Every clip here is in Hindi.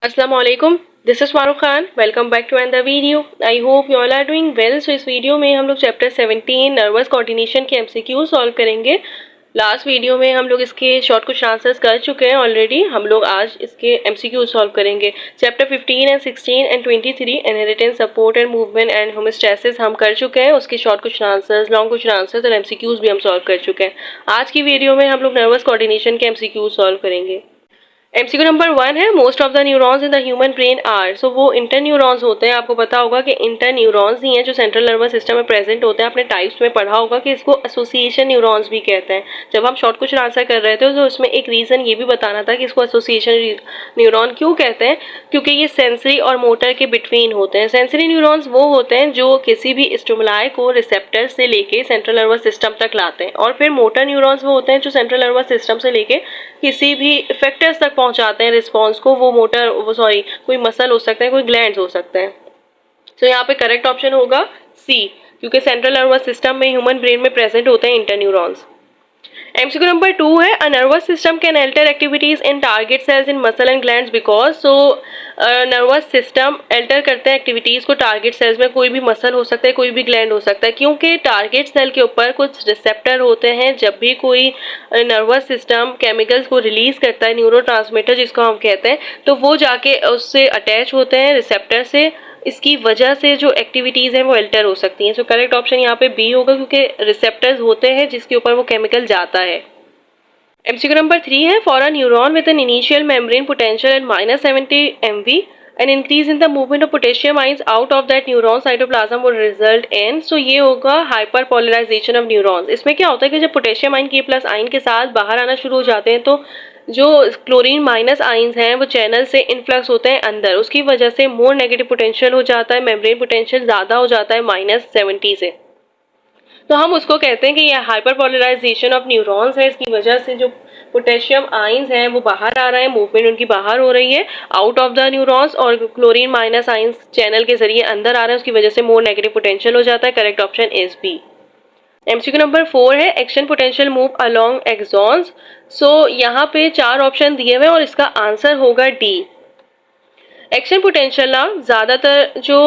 Assalamualaikum. This is Farooq Khan. Welcome back to another video. I hope you all are doing well. So इस वीडियो में हम लोग चैप्टर 17 नर्वस कोऑर्डिनेशन के एमसीक्यू सॉल्व करेंगे। लास्ट वीडियो में हम लोग इसके शॉर्ट क्वेश्चन आंसर्स कर चुके हैं ऑलरेडी। हम लोग आज इसके एमसीक्यू सॉल्व करेंगे। Chapter 15 and 16 and 23 inheritance, support and movement and homeostasis हम कर चुके हैं। उसके short question answers, long question answers और एमसीक्यूज भी हम सॉल्व कर चुके हैं। आज की वीडियो में हम लोग नर्वस कोऑर्डिनेशन के एमसीक्यू सॉल्व करेंगे। एमसीक्यू नंबर 1 है most of the neurons in the human brain are. So वो इंटर न्यूरॉन्स होते हैं। आपको पता होगा कि इंटर न्यूरॉन्स ही हैं जो सेंट्रल नर्वस सिस्टम में प्रेजेंट होते हैं। आपने टाइप्स में पढ़ा होगा कि इसको एसोसिएशन न्यूरॉन्स भी कहते हैं। जब हम शॉर्ट क्वेश्चन आंसर कर रहे थे तो उसमें एक रीजन ये भी बताना था कि इसको एसोसिएशन न्यूरॉन क्यों कहते हैं, क्योंकि ये सेंसरी और मोटर के बिटवीन होते हैं। सेंसरी न्यूरॉन्स वो होते हैं जो किसी भी स्टिमुलाई को रिसेप्टर से लेके सेंट्रल नर्वस सिस्टम तक लाते हैं, और फिर मोटर न्यूरॉन्स वो होते हैं जो सेंट्रल नर्वस सिस्टम से लेके किसी भी इफेक्टर्स तक पहुंचाते हैं रिस्पॉन्स को। वो कोई मसल हो सकता है, कोई ग्लैंड्स हो सकते हैं। तो यहाँ पे करेक्ट ऑप्शन होगा सी, क्योंकि सेंट्रल नर्वस सिस्टम में ह्यूमन ब्रेन में प्रेजेंट होते हैं इंटरन्यूरॉन्स। एमसीक्यू नंबर 2 है a nervous system can alter activities in target cells in muscle and glands because. So nervous system alter करते हैं एक्टिविटीज को टारगेट सेल्स में। कोई भी मसल हो सकता है, कोई भी ग्लैंड हो सकता है, क्योंकि टारगेट सेल के ऊपर कुछ रिसेप्टर होते हैं। जब भी कोई नर्वस सिस्टम केमिकल्स को रिलीज करता है, न्यूरोट्रांसमीटर जिसको हम कहते हैं, तो वो जाके उससे अटैच होते हैं रिसेप्टर से। इसकी वजह से जो एक्टिविटीज हैं वो अल्टर हो सकती हैं। सो करेक्ट ऑप्शन यहाँ पे बी होगा, क्योंकि रिसेप्टर्स होते हैं जिसके ऊपर वो केमिकल जाता है। एमसीक्यू नंबर 3 है for a neuron with an initial membrane potential at -70 MV an increase in the movement of potassium ions out of that neuron cytoplasm would result in. So ये होगा हाइपर पोलराइजेशन ऑफ न्यूरॉन्स। इसमें क्या होता है कि जब पोटेशियम आइन के प्लस आइन के साथ बाहर आना शुरू हो जाते हैं, तो जो क्लोरीन माइनस आइंस हैं वो चैनल से इनफ्लक्स होते हैं अंदर। उसकी वजह से मोर नेगेटिव पोटेंशियल हो जाता है, मेम्ब्रेन पोटेंशियल ज़्यादा हो जाता है -70 से। तो हम उसको कहते हैं कि यह हाइपर पोलराइजेशन ऑफ न्यूरॉन्स है। इसकी वजह से जो पोटेशियम आइंस हैं वो बाहर आ रहे हैं, मूवमेंट उनकी बाहर हो रही है आउट ऑफ द न्यूरॉन्स, और क्लोरीन माइनस आइंस चैनल के जरिए अंदर आ रहे हैं। उसकी वजह से मोर नेगेटिव पोटेंशियल हो जाता है। Correct option is B. MCQ number 4 है action potential move along axons. So यहाँ पे 4 ऑप्शन दिए हुए हैं और इसका आंसर होगा डी। एक्शन पोटेंशियल ना ज़्यादातर जो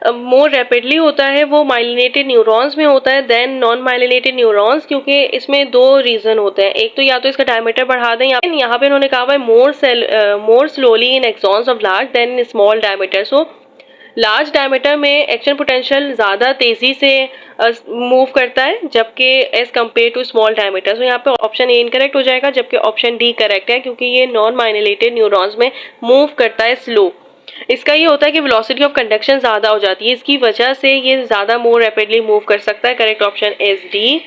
मोर रैपिडली होता है वो माइलिनेटेड न्यूरॉन्स में होता है देन नॉन माइलिनेटेड न्यूरॉन्स, क्योंकि इसमें 2 रीजन होते हैं। एक तो या तो इसका डायमीटर बढ़ा दें, यहाँ पे उन्होंने कहा है more slowly in axons of large than in small diameter. So large diameter में एक्शन पोटेंशियल ज़्यादा तेज़ी से मूव करता है, जबकि as compare to small diameter. So यहाँ पे ऑप्शन ए इनकरेक्ट हो जाएगा, जबकि ऑप्शन डी करेक्ट है, क्योंकि ये नॉन माइलिनेटेड न्यूरॉन्स में मूव करता है स्लो। इसका ये होता है कि वेलोसिटी ऑफ कंडक्शन ज़्यादा हो जाती है, इसकी वजह से ये ज़्यादा मोर रैपिडली मूव कर सकता है। Correct option is D.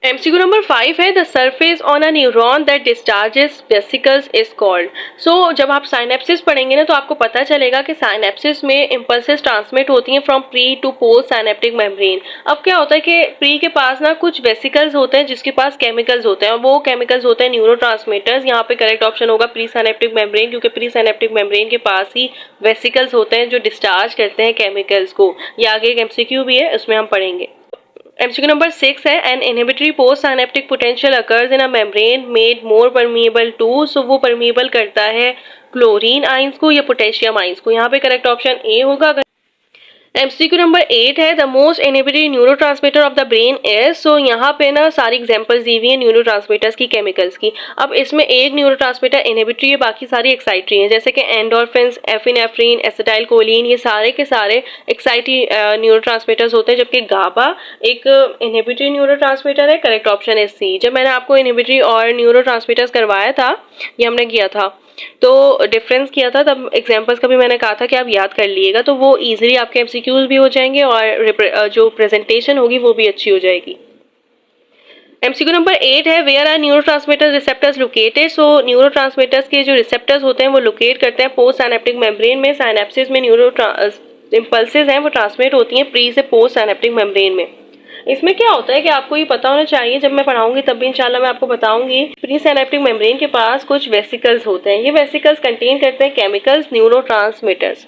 MCQ number 5 है the surface on a neuron that discharges vesicles is called. So जब आप साइनेप्सिस पढ़ेंगे ना तो आपको पता चलेगा कि साइनेप्सिस में इम्पल्सेस ट्रांसमिट होती हैं from pre to post synaptic membrane. अब क्या होता है कि प्री के पास ना कुछ वेसिकल्स होते हैं जिसके पास केमिकल्स होते हैं, और वो केमिकल्स होते हैं न्यूरोट्रांसमीटर्स। यहाँ पे करेक्ट ऑप्शन होगा प्री साइनेप्टिक मेम्ब्रेन, क्योंकि प्री साइनेप्टिक मेम्ब्रेन के पास ही वेसिकल्स होते हैं जो डिस्चार्ज करते हैं केमिकल्स को। ये आगे एक एमसीक्यू भी है, उसमें हम पढ़ेंगे। एमसीक्यू नंबर 6 है an inhibitory post synaptic potential occurs in a membrane made more permeable to. So वो परमिएबल करता है क्लोरीन आइंस को या पोटेशियम आइंस को। यहाँ पे करेक्ट ऑप्शन ए होगा। एमसीक्यू नंबर 8 है the most inhibitory neurotransmitter of the brain is. So यहाँ पे ना सारी एग्जांपल्स दी हुई है न्यूरोट्रांसमीटर्स की, केमिकल्स की। अब इसमें एक न्यूरोट्रांसमीटर इनहिबिटरी है, बाकी सारी एक्साइटरी हैं, जैसे कि एंडोर्फिन्स, एफिनेफ्रिन, एसिटाइल कोलिन, ये सारे के सारे एक्साइटरी न्यूरोट्रांसमीटर्स होते हैं, जबकि गाबा एक इनहिबिटरी न्यूरोट्रांसमीटर है। Correct option is C. जब मैंने आपको इनहिबिटरी और न्यूरोट्रांसमीटर्स करवाया था, ये हमने किया था, तो डिफरेंस किया था, तब एग्जांपल्स का भी मैंने कहा था कि आप याद कर लिएगा, तो वो इजीली आपके एमसीक्यूज भी हो जाएंगे और जो प्रेजेंटेशन होगी वो भी अच्छी हो जाएगी। एमसीक्यू नंबर 8 है where are neurotransmitter receptors located. So neurotransmitters के जो रिसेप्टर्स होते हैं वो लोकेट करते हैं पोस्ट साइनेप्टिक मेम्ब्रेन में। साइनेप्सिस में इम्पल्सेस हैं वो ट्रांसमिट होती हैं प्री से पोस्ट साइनेप्टिक मेम्ब्रेन में। इसमें क्या होता है कि आपको ये पता होना चाहिए, जब मैं पढ़ाऊंगी तब भी इंशाल्लाह मैं आपको बताऊंगी। प्री साइनेप्टिक मेम्ब्रेन के पास कुछ वेसिकल्स होते हैं, ये वेसिकल्स कंटेन करते हैं केमिकल्स, न्यूरोट्रांसमीटर्स।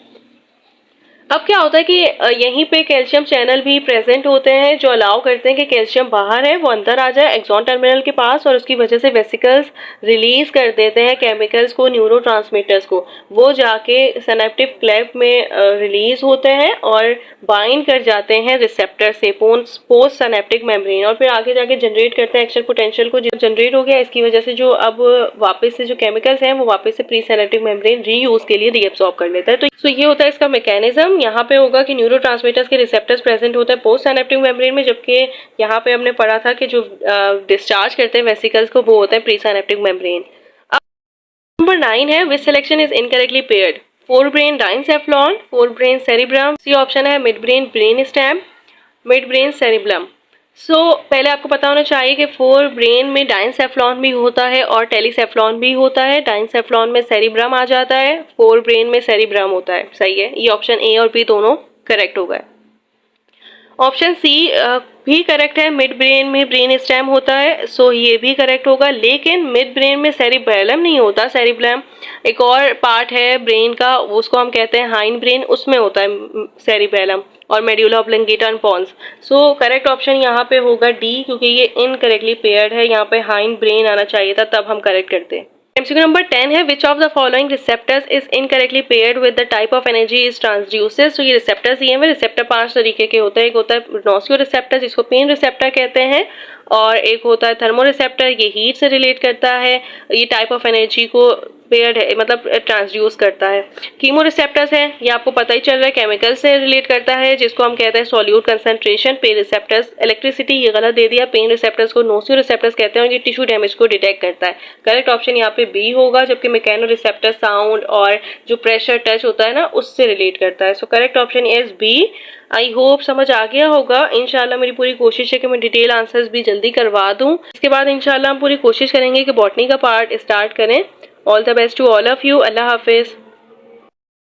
अब क्या होता है कि यहीं पे कैल्शियम चैनल भी प्रेजेंट होते हैं जो अलाउ करते हैं कि कैल्शियम बाहर है वो अंदर आ जाए एक्सॉन टर्मिनल के पास, और उसकी वजह से वेसिकल्स रिलीज कर देते हैं केमिकल्स को, न्यूरोट्रांसमीटर्स को। वो जाके सिनेप्टिक क्लेफ्ट में रिलीज होते हैं और बाइंड कर जाते हैं रिसेप्टर से पोस्ट सिनेप्टिक मेम्ब्रेन, और फिर आगे जाके जनरेट करते हैं एक्शन पोटेंशियल को। जब जनरेट हो गया इसकी वजह से जो अब वापस से जो केमिकल्स हैं वो वापस से प्री सिनेप्टिक मेम्ब्रेन रीयूज के लिए रीअब्सॉर्ब कर लेता है। तो ये होता है इसका मैकेनिज्म। यहाँ पे होगा कि न्यूरोट्रांसमीटर्स के रिसेप्टर्स प्रेजेंट होते हैं पोस्ट सिनेप्टिक मेम्ब्रेन में, जबकि यहाँ पे हमने पढ़ा था कि जो डिस्चार्ज करते हैं वेसिकल्स को वो होता है प्री सिनेप्टिक मेम्ब्रेन। अब नंबर 9 है which selection is incorrectly paired, fore brain diencephalon, fore brain cerebrum, C option है mid brain brain stem, mid brain cerebellum. पहले आपको पता होना चाहिए कि फोर ब्रेन में डाइनसेफ्लॉन भी होता है और टेलीसेफ्लॉन भी होता है। डाइनसेफ्लॉन में सेरिब्रम आ जाता है, फोर ब्रेन में सेरिब्रम होता है। सही है, ये ऑप्शन ए और बी दोनों करेक्ट हो गए। ऑप्शन सी भी करेक्ट है, मिड ब्रेन में ब्रेन स्टेम होता है, ये भी करेक्ट होगा। लेकिन मिड ब्रेन में सेरिबेलम नहीं होता। सेरिबेलम एक और पार्ट है ब्रेन का, उसको हम कहते हैं हाइंड ब्रेन, उसमें होता है सेरिबेलम और medulla oblongata and pons. Correct option यहाँ पे होगा डी, क्योंकि ये इनकरेक्टली पेयर्ड है। यहाँ पे हाइंड ब्रेन आना चाहिए था, तब हम करेक्ट करते हैं। MCQ नंबर 10 है which of the following receptors is incorrectly paired with the type of energy is transduces. तो ये रिसेप्टर्स दिए हुए, रिसेप्टर 5 तरीके के होते हैं। एक होता है नोसियो रिसेप्टर जिसको पेन रिसेप्टर कहते हैं, और एक होता है थर्मो रिसेप्टर, ये हीट से रिलेट करता है, ये टाइप ऑफ एनर्जी को पेयर्ड है मतलब ट्रांसड्यूस करता है। कीमो रिसेप्टर्स है, ये आपको पता ही चल रहा है केमिकल से रिलेट करता है जिसको हम कहते हैं solute concentration. Pen receptors electricity, ये गलत दे दिया, पेन रिसेप्टर्स को नोसियो रिसेप्टर्स कहते हैं और ये टिश्यू डैमेज को डिटेक्ट करता है। करेक्ट ऑप्शन यहाँ पे बी होगा, जबकि मैकेनो रिसेप्टर साउंड और जो प्रेशर टच होता है ना उससे रिलेट करता है। Correct option is B. I hope समझ आ गया होगा। इंशाल्लाह मेरी पूरी कोशिश है कि मैं डिटेल आंसर्स भी जल्दी करवा दूं। इसके बाद इंशाल्लाह हम पूरी कोशिश करेंगे कि बॉटनी का पार्ट स्टार्ट करें। All the best to all of you. अल्लाह हाफिज।